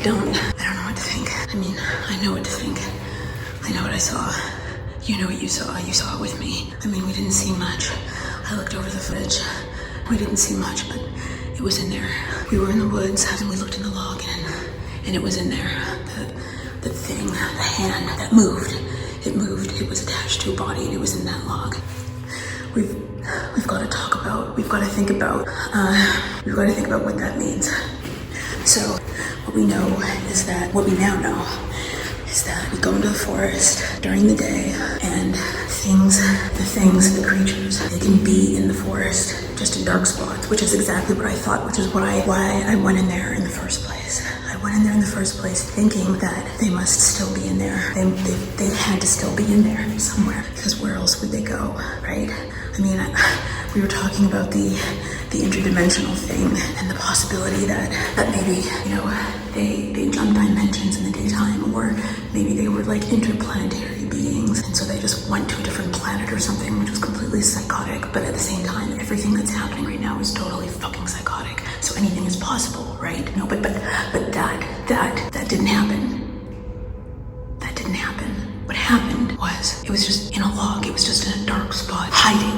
don't know what to think. I mean, I know what to think. I know what I saw. You know what you saw. You saw it with me. I mean, we didn't see much. I looked over the footage. We didn't see much, but it was in there. We were in the woods and we looked in the log and it was in there. The thing, the hand that moved. It moved. It was attached to a body and it was in that log. We've got to talk about, we've got to think about what that means. So what we know is that, what we now know is that we go into the forest during the day and the creatures, they can be in the forest just in dark spots, which is exactly what I thought, which is why I went in there in the first place. I went in there in the first place thinking that they must still be in there. They had to still be in there somewhere, because where else would they go, right? I mean, we were talking about the interdimensional thing and the possibility that maybe, you know, they jumped dimensions in the daytime, or maybe they were like interplanetary beings, and so they just went to a different planet or something, which was completely psychotic. But at the same time, everything that's happening right now is totally fucking psychotic. So anything is possible, right? No, but that didn't happen. That didn't happen. What happened was, it was just in a log. It was just in a dark spot, hiding,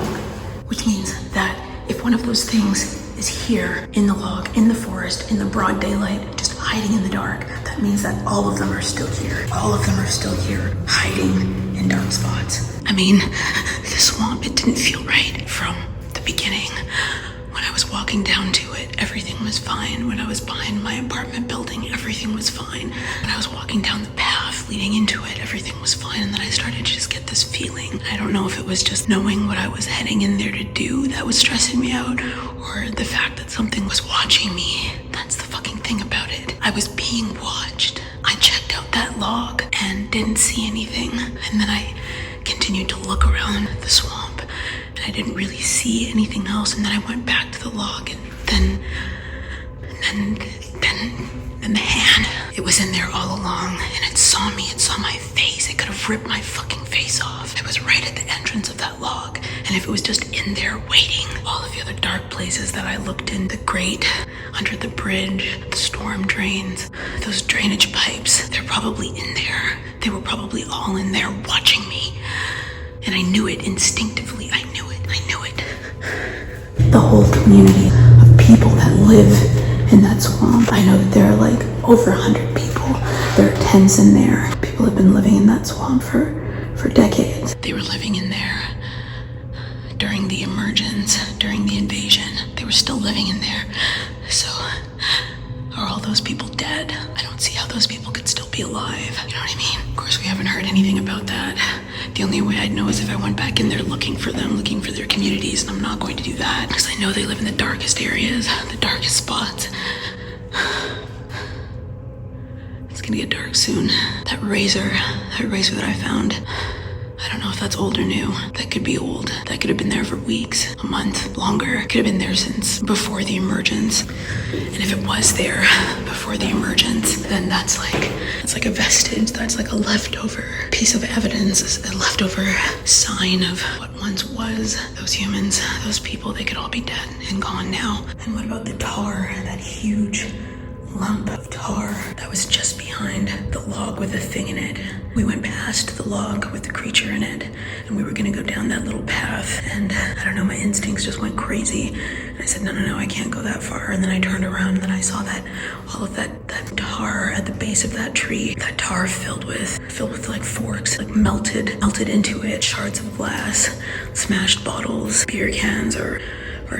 which means that if one of those things is here in the log, in the forest, in the broad daylight, just hiding in the dark, that means that all of them are still here. All of them are still here, hiding in dark spots. I mean, the swamp, it didn't feel right from the beginning. When I was walking down to it, everything was fine. When I was behind my apartment building, everything was fine. When I was walking down the path leading into it, everything was fine. And then I started to just get this feeling. I don't know if it was just knowing what I was heading in there to do that was stressing me out, or the fact that something was watching me. That's the fucking thing about it. I was being watched. I checked out that log and didn't see anything. And then I continued to look around the swamp. I didn't really see anything else, and then I went back to the log, and then the hand, it was in there all along, and it saw me, it saw my face. It could have ripped my fucking face off. It was right at the entrance of that log, and if it was just in there waiting, all of the other dark places that I looked in, the grate, under the bridge, the storm drains, those drainage pipes, they're probably in there. They were probably all in there watching me. And I knew it instinctively. I knew it. The whole community of people that live in that swamp. I know that there are like over 100 people. There are tents in there. People have been living in that swamp for decades. They were living in there during the emergence, during the invasion. They were still living in there. So, are all those people dead? I don't see how those people could still be alive. You know what I mean? Of course, we haven't heard anything about that. The only way I'd know is if I went back in there looking for them, looking for their communities, and I'm not going to do that because I know they live in the darkest areas, the darkest spots. It's gonna get dark soon. That razor that I found, I don't know if that's old or new. That could be old. That could have been there for weeks, a month, longer. It could have been there since before the emergence. And if it was there before the emergence, then that's like a vestige. That's like a leftover piece of evidence, a leftover sign of what once was. Those humans, those people, they could all be dead and gone now. And what about the tar, that huge lump of tar that was just behind the log with the thing in it? We went past the log with the creature in it, and we were gonna go down that little path, and I don't know, my instincts just went crazy. And I said, no, I can't go that far. And then I turned around, and then I saw that all of that tar at the base of that tree, that tar filled with like forks, like melted into it, shards of glass, smashed bottles, beer cans, or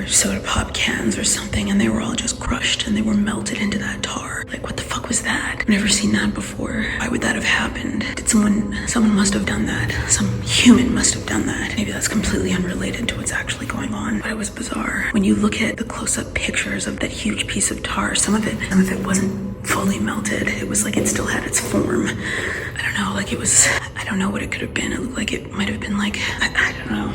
soda pop cans or something, and they were all just crushed and they were melted into that tar. Like, what the fuck was that? I've never seen that before. Why would that have happened? Did someone must have done that. Some human must have done that. Maybe that's completely unrelated to what's actually going on, but it was bizarre. When you look at the close-up pictures of that huge piece of tar, some of it wasn't fully melted. It was like it still had its form. I don't know, like it was, I don't know what it could have been. It looked like it might have been like, I don't know.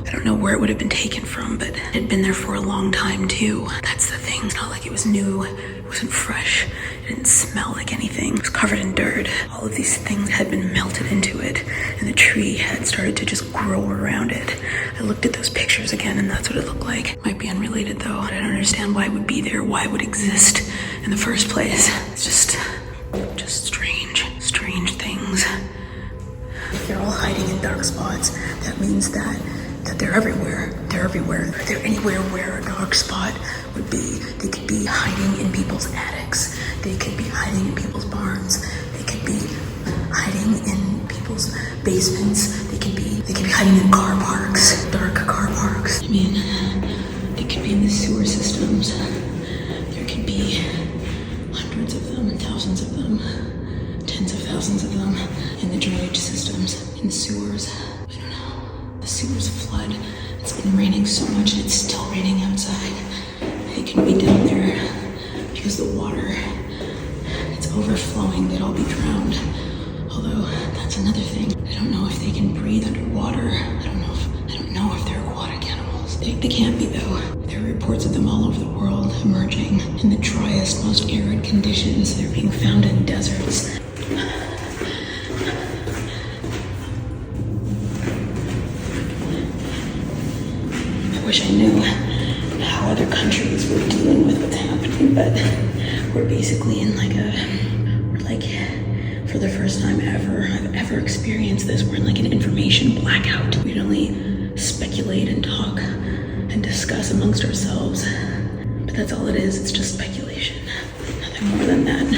I don't know where it would have been taken from, but it had been there for a long time too. That's the thing. It's not like it was new. It wasn't fresh. It didn't smell like anything. It was covered in dirt. All of these things had been melted into it, and the tree had started to just grow around it. I looked at those pictures again, and that's what it looked like. It might be unrelated though. I don't understand why it would be there, why it would exist in the first place. It's just Just strange things. If they're all hiding in dark spots, that means that they're everywhere. They're everywhere. They're anywhere where a dark spot would be. They could be hiding in people's attics. They could be hiding in people's barns. They could be hiding in people's basements. They could be hiding in car parks, dark car parks. I mean, they could be in the sewer systems. There could be hundreds of them, thousands of them, tens of thousands of them in the drainage systems, in the sewers. I don't know. The sewers flood. It's been raining so much and it's still raining outside. They can be down there because the water, it's overflowing. They'd all be drowned. Although that's another thing. I don't know if they can breathe underwater. I don't know if they're aquatic animals. They can't be though. There are reports of them all over the world emerging in the driest, most arid conditions. They're being found in deserts. I wish I knew how other countries were dealing with what's happening, but we're basically in for the first time I've ever experienced this, we're in like an information blackout. We can only speculate and talk and discuss amongst ourselves. But that's all it is, it's just speculation. Nothing more than that.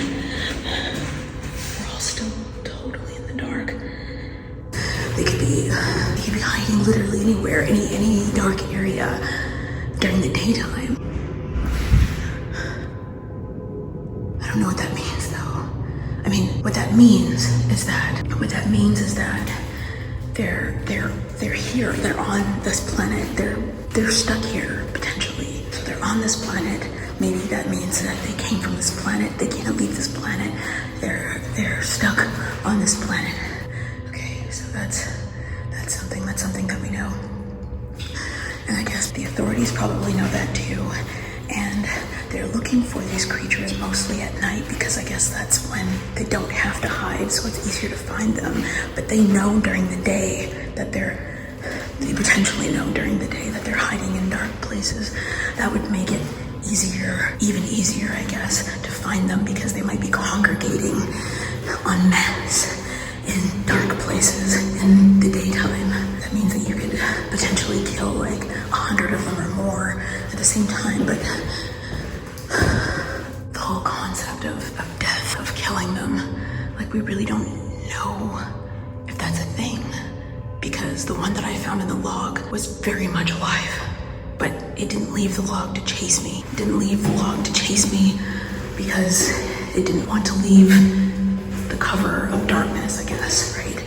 We're all still totally in the dark. They could be hiding literally anywhere, any dark area during the daytime. I don't know what that means though. I mean, what that means is that they're here. They're on this planet. They're stuck here potentially. So they're on this planet. Maybe that means that they came from this planet. They can't leave this planet. They're stuck on this planet. Okay, so that's something that we know. And I guess the authorities probably know that too. And they're looking for these creatures mostly at night because I guess that's when they don't have to hide, so it's easier to find them. But they know during the day that they potentially know during the day that they're hiding in dark places. That would make it even easier, I guess, to find them because they might be congregating en masse in dark places in the daytime. That means that you could potentially kill like 100 of them or more at the same time, but the whole concept of death, of killing them, like we really don't know if that's a thing, because the one that I found in the log was very much alive, but it didn't leave the log to chase me. It didn't leave the log to chase me because it didn't want to leave the cover of darkness, I guess, right?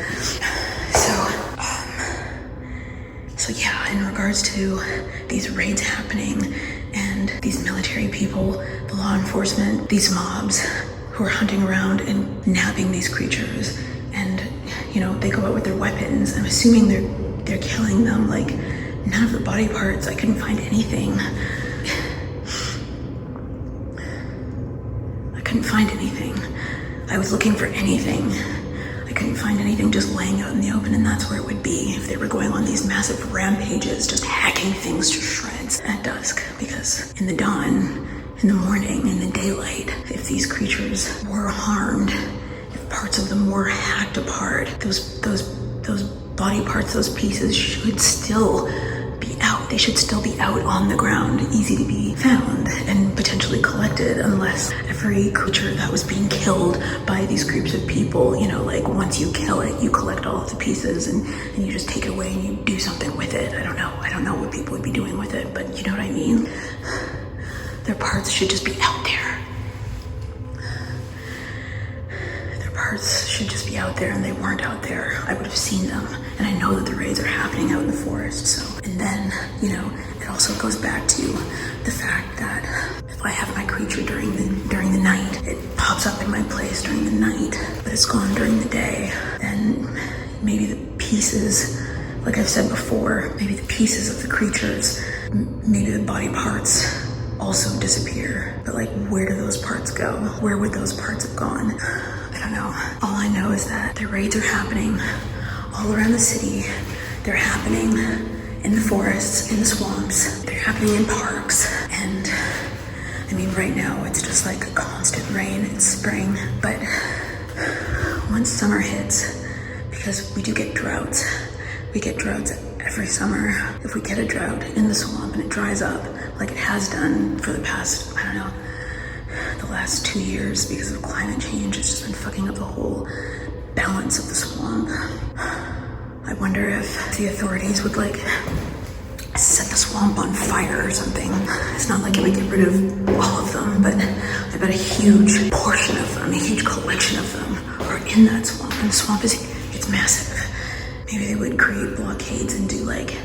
So yeah, in regards to these raids happening and these military people, the law enforcement, these mobs who are hunting around and nabbing these creatures, and they go out with their weapons. I'm assuming they're killing them. Like, none of the body parts, I couldn't find anything. I couldn't find anything. I was looking for anything. I couldn't find anything just laying out in the open, and that's where it would be if they were going on these massive rampages, just hacking things to shreds at dusk. Because in the dawn, in the morning, in the daylight, if these creatures were harmed, if parts of them were hacked apart, those body parts, those pieces should still be out. They should still be out on the ground, easy to be found and potentially collected, unless every creature that was being killed by these groups of people, like once you kill it, you collect all of the pieces and you just take it away and you do something with it. I don't know what people would be doing with it, but you know what I mean? Their parts should just be out there. Their parts should just be out there, and they weren't out there. I would have seen them, and I know that the raids are happening out in the forest, so. And then, it also goes back to the fact that if I have my creature during the night, it pops up in my place during the night, but it's gone during the day, then maybe the pieces, like I've said before, maybe the pieces of the creatures, maybe the body parts also disappear. But like, where do those parts go? Where would those parts have gone? I don't know. All I know is that the raids are happening all around the city. They're happening in the forests, in the swamps. They're happening in parks. And I mean, right now it's just like a constant rain. It's spring, but once summer hits, because we do get droughts. We get droughts every summer. If we get a drought in the swamp and it dries up, like it has done for the past, I don't know, the last 2 years because of climate change, it's just been fucking up the whole balance of the swamp. I wonder if the authorities would like set the swamp on fire or something. It's not like it would get rid of all of them, but I bet a huge portion of them, a huge collection of them are in that swamp. And the swamp it's massive. Maybe they would create blockades and do like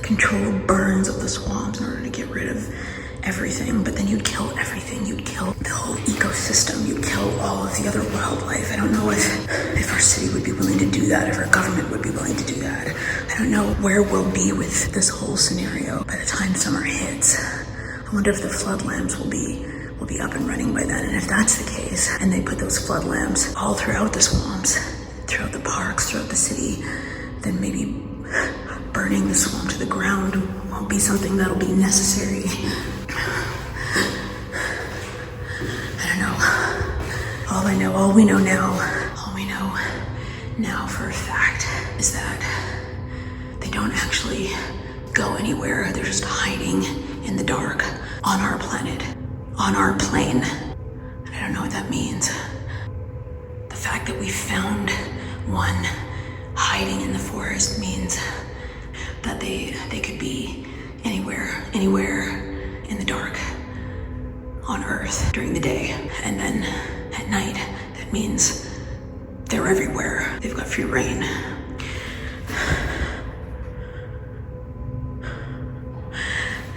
controlled burns of the swamps in order to get rid of everything, but then you'd kill everything. You'd kill the whole ecosystem. You'd kill all of the other wildlife. I don't know if our city would be willing to do that, if our government would be willing to do that. I don't know where we'll be with this whole scenario by the time summer hits. I wonder if the flood lamps will be up and running by then. And if that's the case, and they put those flood lamps all throughout the swamps, throughout the parks, throughout the city, then maybe burning the swamp to the ground won't be something that'll be necessary. I don't know. All we know now for a fact is that they don't actually go anywhere. They're just hiding in the dark on our planet, on our plane. I don't know what that means. The fact that we found one hiding in the forest means that they could be anywhere in the dark on Earth during the day, and then at night that means they're everywhere. They've got free reign.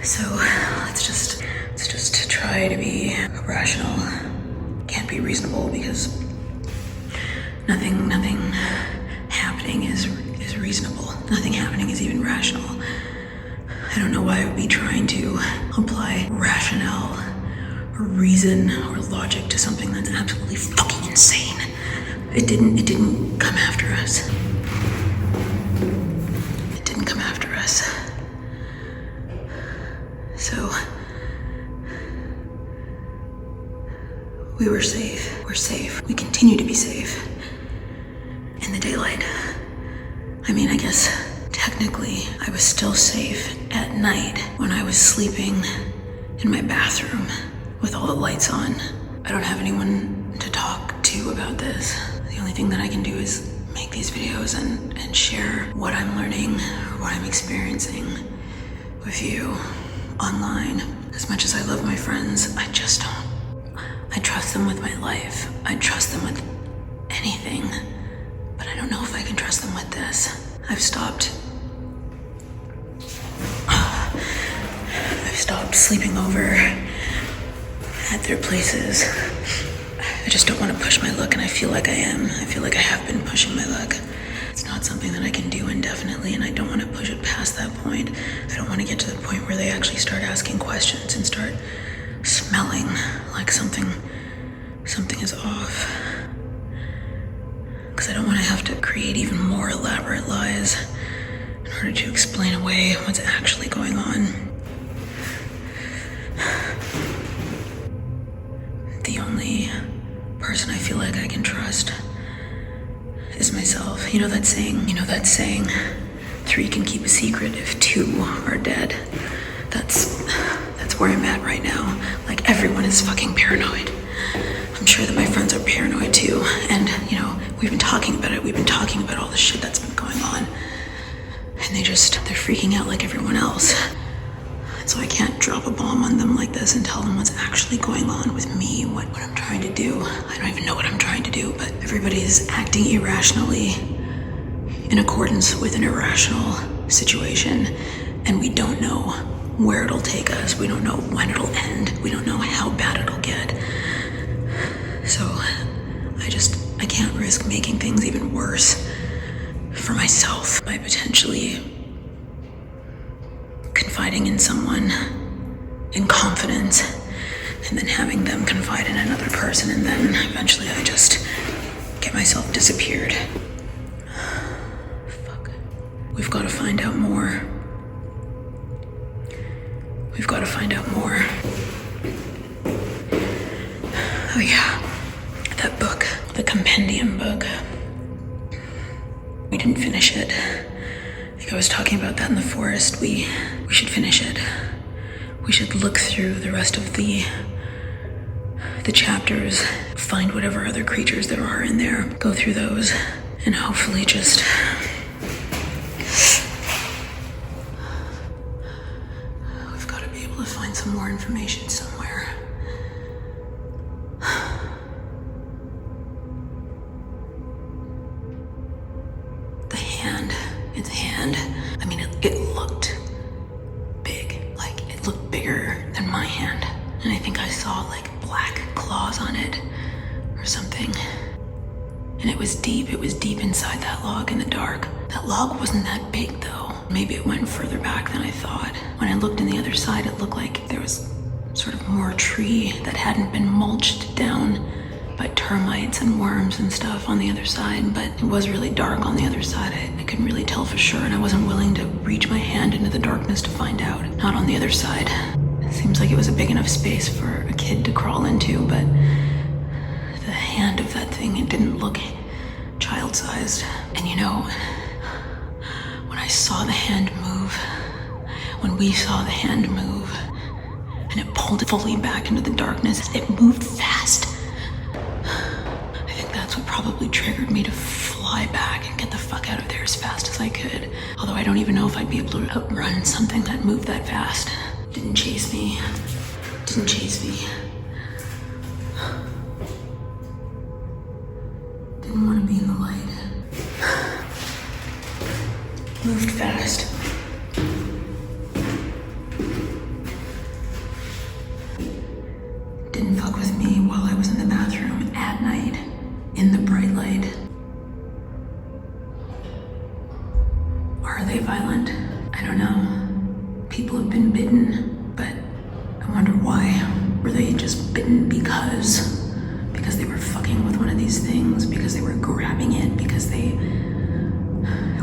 So let's just try to be rational. Can't be reasonable because nothing happening is reasonable. Nothing happening is even rational. I don't know why I would be trying to apply rationale or reason or logic to something that's absolutely fucking insane. It didn't come after us. It didn't come after us. So we were safe. We're safe. We continue to be safe in the daylight. I mean, I guess technically I was still safe at night when I was sleeping in my bathroom with all the lights on. I don't have anyone to talk to about this. The only thing that I can do is make these videos and share what I'm learning or what I'm experiencing with you online. As much as I love my friends, I just don't. I trust them with my life. I trust them with anything, but I don't know if I can trust them with this. I've stopped sleeping over at their places. I just don't want to push my luck, and I feel like I am. I feel like I have been pushing my luck. It's not something that I can do indefinitely, and I don't want to push it past that point. I don't want to get to the point where they actually start asking questions and start smelling like something is off. Because I don't want to have to create even more elaborate lies in order to explain away what's actually going on. The only person I feel like I can trust is myself. You know that saying, 3 can keep a secret if 2 are dead. That's where I'm at right now. Like, everyone is fucking paranoid. I'm sure that my friends are paranoid too. And, we've been talking about it. We've been talking about all the shit that's been going on. And they're freaking out like everyone else. And so I can't drop a bomb on them like this and tell them what's actually going on with me, what I'm trying to do. I don't even know what I'm trying to do, but everybody is acting irrationally in accordance with an irrational situation. And we don't know where it'll take us. We don't know when it'll end. We don't know how bad it'll get. So I can't risk making things even worse for myself by potentially confiding in someone in confidence and then having them confide in another person, and then eventually I just get myself disappeared. Fuck. We've got to find out more. We've got to find out more. Oh yeah, that book the compendium book. We didn't finish it. Like I was talking about that in the forest. We should finish it. We should look through the rest of the chapters, find whatever other creatures there are in there, go through those, and hopefully just we've got to be able to find some more information somewhere. The hand, its hand, I mean, it looked big, like it looked bigger than my hand. And I think I saw like black claws on it or something. And it was deep inside that log in the dark. That log wasn't that big though. Maybe it went further back than I thought. When I looked on the other side, it looked like there was sort of more tree that hadn't been mulched down by termites and worms and stuff on the other side, but it was really dark on the other side. I couldn't really tell for sure, and I wasn't willing to reach my hand into the darkness to find out. Not on the other side. It seems like it was a big enough space for a kid to crawl into, but the hand of that thing, it didn't look child-sized. And you know, when I saw the hand move, when we saw the hand move, and it pulled it fully back into the darkness, it moved fast. I think that's what probably triggered me to fly back and get the fuck out of there as fast as I could. Although I don't even know if I'd be able to outrun something that moved that fast. Didn't chase me. Didn't chase me. Didn't want to be in the light. Moved fast. Didn't fuck with me while I was in the bathroom at night, in the bright light. Are they violent? I don't know. People have been bitten, but I wonder why. Were they just bitten because they were fucking with one of these things, because they were grabbing it, because they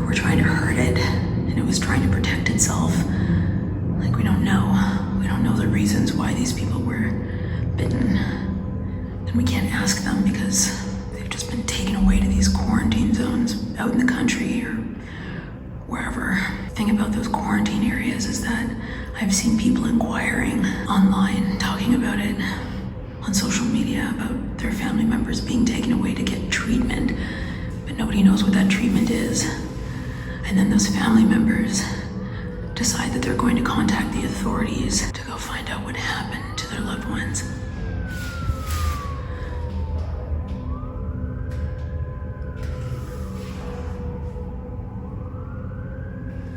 were trying to hurt it, and it was trying to protect itself? Like, we don't know. We don't know the reasons why these people were bitten. And we can't ask them because they've just been taken away to these quarantine zones out in the country or wherever. The thing about those quarantine areas is that I've seen people inquiring online, talking about it on social media, about their family members being taken away to get treatment, but nobody knows what that treatment is. And then those family members decide that they're going to contact the authorities to go find out what happened to their loved ones.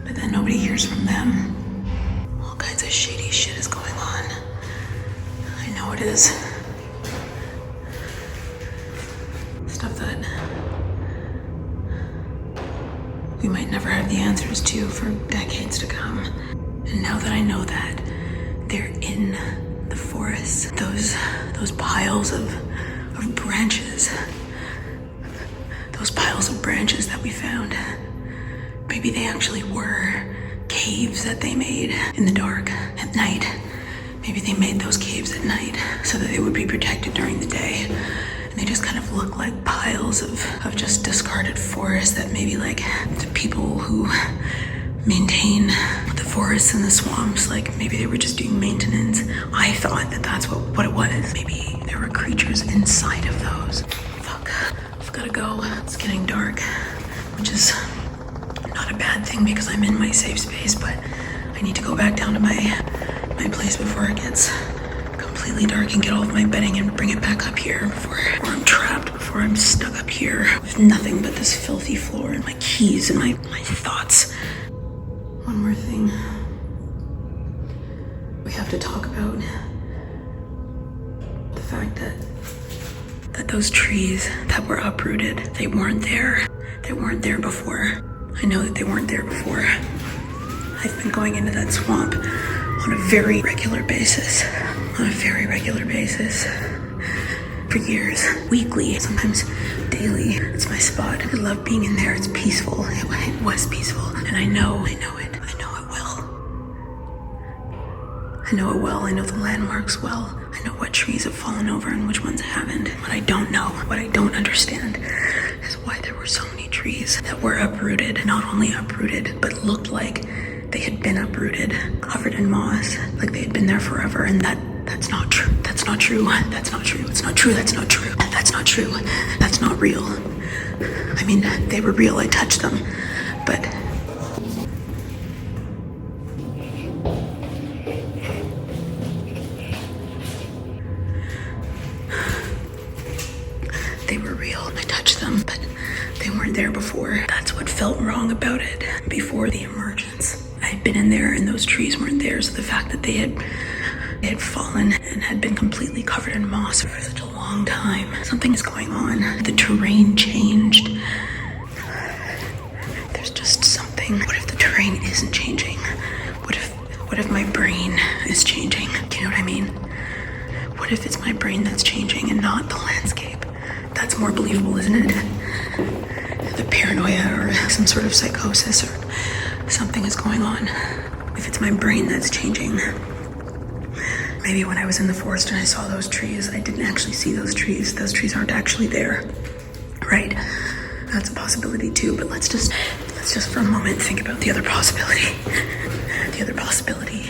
But then nobody hears from them. All kinds of shady shit is going on. I know it is. Stuff that we might never have the answers to for decades to come. And now that I know that they're in the forest, those piles of branches, those piles of branches that we found, maybe they actually were caves that they made in the dark at night. Maybe they made those caves at night so that they would be protected during the day. And they just kind of look like piles of just discarded forest that maybe like the people who maintain the forests and the swamps, like maybe they were just doing maintenance. I thought that that's what it was. Maybe there were creatures inside of those. Fuck, I've gotta go. It's getting dark, which is not a bad thing because I'm in my safe space, but I need to go back down to my place before it gets completely dark and get all of my bedding and bring it back up here before I'm trapped, before I'm stuck up here with nothing but this filthy floor and my keys and my thoughts. One more thing we have to talk about. The fact that those trees that were uprooted, they weren't there. They weren't there before. I know that they weren't there before. I've been going into that swamp on a very regular basis. For years, weekly, sometimes daily. It's my spot. I love being in there. It's peaceful. It was peaceful. And I know it well. I know it well. I know the landmarks well. I know what trees have fallen over and which ones haven't. What I don't know, what I don't understand understand is why there were so many trees that were uprooted. Not only uprooted, but looked like they had been uprooted, covered in moss, like they had been there forever. And that's not true. That's not true. That's not true. It's not true. That's not true. That's not true. That's not real. I mean, they were real. I touched them, but they were real. I touched them, but they weren't there before. That's what felt wrong about it before the emergence. I had been in there and those trees weren't there, so the fact that they had fallen and had been completely covered in moss for such a long time. Something is going on. The terrain changed. There's just something. What if the terrain isn't changing? What if my brain is changing? Do you know what I mean? What if it's my brain that's changing and not the landscape? That's more believable, isn't it? The paranoia or some sort of psychosis or something is going on. If it's my brain that's changing. Maybe when I was in the forest and I saw those trees, I didn't actually see those trees. Those trees aren't actually there, right? That's a possibility too, but let's just for a moment think about the other possibility. The other possibility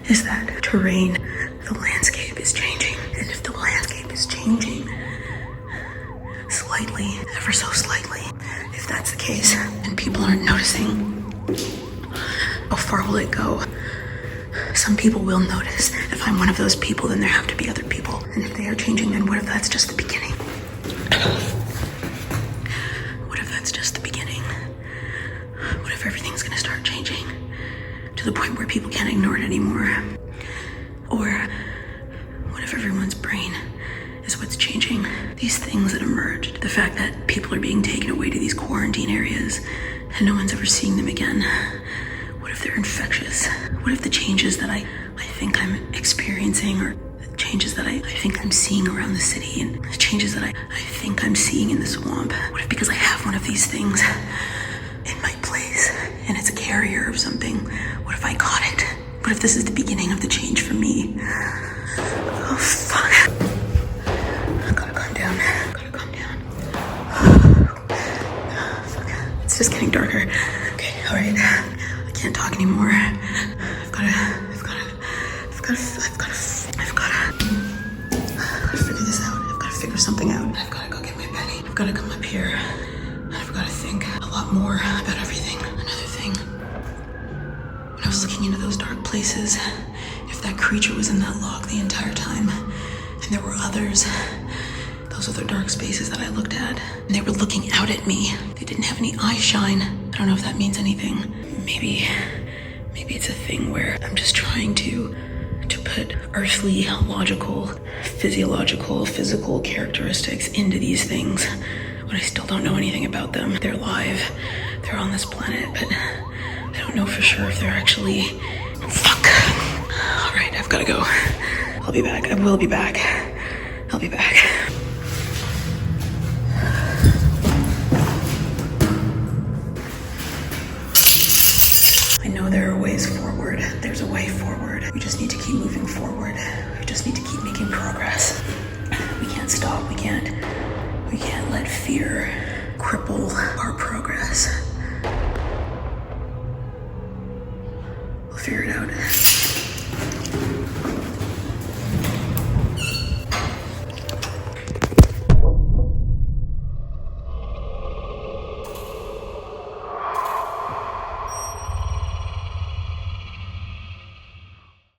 is that terrain, the landscape is changing. And if the landscape is changing slightly, ever so slightly, if that's the case, and people aren't noticing, how far will it go? Some people will notice. If I'm one of those people, then there have to be other people. And if they are changing, then what if that's just the beginning? What if that's just the beginning? What if everything's gonna start changing to the point where people can't ignore it anymore? Or what if everyone's brain is what's changing? These things that emerged, the fact that people are being taken away to these quarantine areas and no one's ever seeing them again. What if they're infectious? What if the changes that I think I'm experiencing, or the changes that I think I'm seeing around the city, and the changes that I think I'm seeing in the swamp, what if because I have one of these things in my place and it's a carrier of something, what if I caught it? What if this is the beginning of the change for me? Oh, fuck. I gotta calm down. Gotta calm down. Fuck. It's just getting darker. Okay, alright. I can't talk anymore. I've gotta figure this out. I've gotta figure something out. I've gotta go get my penny. I've gotta come up here. I've gotta think a lot more about everything. Another thing. When I was looking into those dark places, if that creature was in that log the entire time, and there were others, those other dark spaces that I looked at, and they were looking out at me. They didn't have any eye shine. I don't know if that means anything. Maybe it's a thing where I'm just trying to put earthly, logical, physiological, physical characteristics into these things when I still don't know anything about them. They're live, they're on this planet, but I don't know for sure if they're actually... Fuck. All right, I've gotta go. I'll be back. I will be back. I'll be back. I know there are ways forward. There's a way forward. We just need to keep moving forward. We just need to keep making progress. We can't stop. We can't let fear cripple our progress. We'll figure it out.